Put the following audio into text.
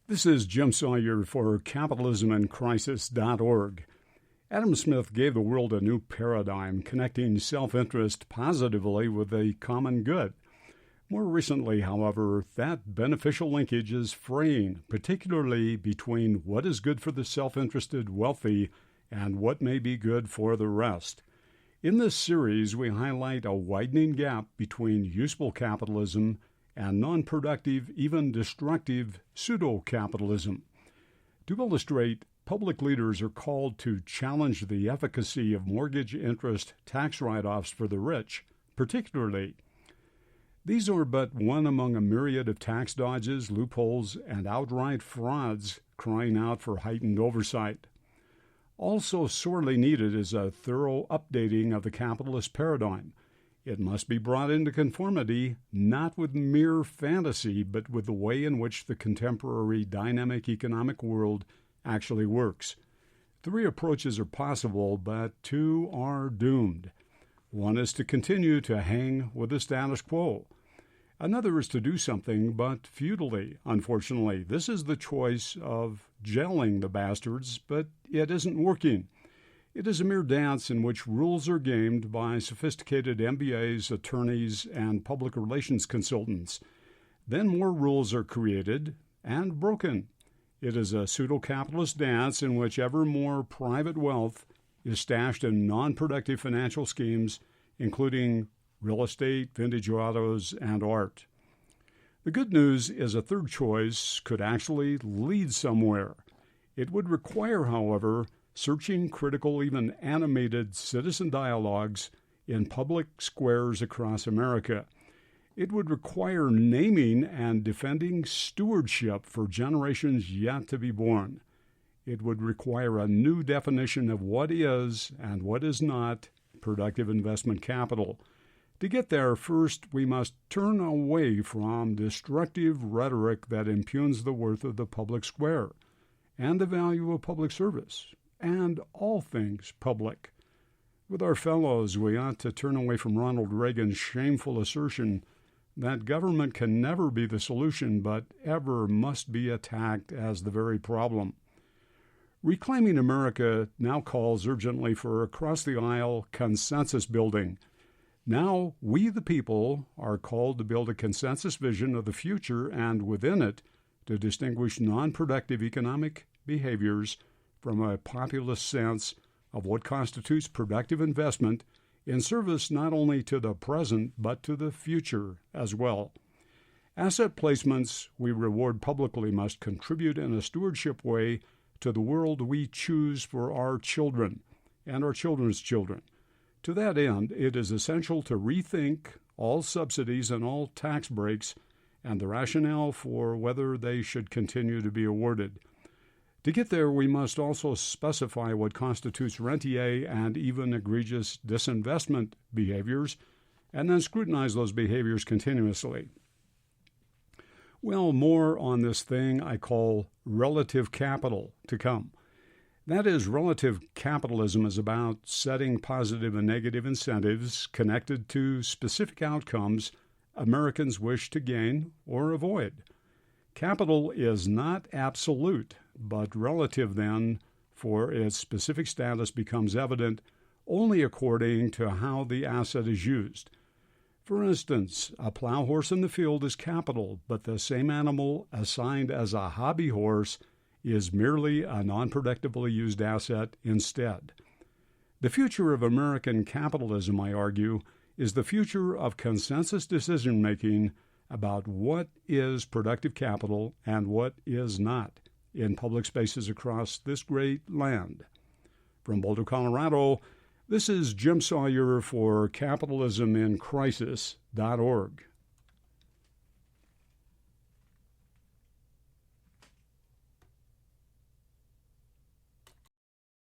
This is Jim Sawyer for CapitalismInCrisis.org. Adam Smith gave the world a new paradigm connecting self-interest positively with the common good. More recently, however, that beneficial linkage is fraying, particularly between what is good for the self-interested wealthy and what may be good for the rest. In this series, we highlight a widening gap between useful capitalism and non-productive, even destructive pseudo-capitalism. To illustrate, public leaders are called to challenge the efficacy of mortgage interest tax write-offs for the rich, particularly. These are but one among a myriad of tax dodges, loopholes, and outright frauds crying out for heightened oversight. Also sorely needed is a thorough updating of the capitalist paradigm. It must be brought into conformity, not with mere fantasy, but with the way in which the contemporary dynamic economic world actually works. 3 approaches are possible, but 2 are doomed. One is to continue to hang with the status quo. Another is to do something, but futilely, unfortunately. This is the choice of gelling the bastards, but it isn't working. It is a mere dance in which rules are gamed by sophisticated MBAs, attorneys, and public relations consultants. Then more rules are created and broken. It is a pseudo-capitalist dance in which ever more private wealth is stashed in non-productive financial schemes, including real estate, vintage autos, and art. The good news is a third choice could actually lead somewhere. It would require, however, searching, critical, even animated citizen dialogues in public squares across America. It would require naming and defending stewardship for generations yet to be born. It would require a new definition of what is and what is not productive investment capital. To get there, first, we must turn away from destructive rhetoric that impugns the worth of the public square and the value of public service and all things public. With our fellows, we ought to turn away from Ronald Reagan's shameful assertion that government can never be the solution, but ever must be attacked as the very problem. Reclaiming America now calls urgently for across-the-aisle consensus building. Now, we the people are called to build a consensus vision of the future and within it to distinguish non-productive economic behaviors from a populist sense of what constitutes productive investment in service not only to the present but to the future as well. Asset placements we reward publicly must contribute in a stewardship way to the world we choose for our children and our children's children. To that end, it is essential to rethink all subsidies and all tax breaks and the rationale for whether they should continue to be awarded. To get there, we must also specify what constitutes rentier and even egregious disinvestment behaviors, and then scrutinize those behaviors continuously. Well, more on this thing I call relative capital to come. That is, relative capitalism is about setting positive and negative incentives connected to specific outcomes Americans wish to gain or avoid. Capital is not absolute, but relative then, for its specific status becomes evident only according to how the asset is used. For instance, a plow horse in the field is capital, but the same animal assigned as a hobby horse is merely a non-productively used asset instead. The future of American capitalism, I argue, is the future of consensus decision-making about what is productive capital and what is not in public spaces across this great land. From Boulder, Colorado, this is Jim Sawyer for CapitalismInCrisis.org.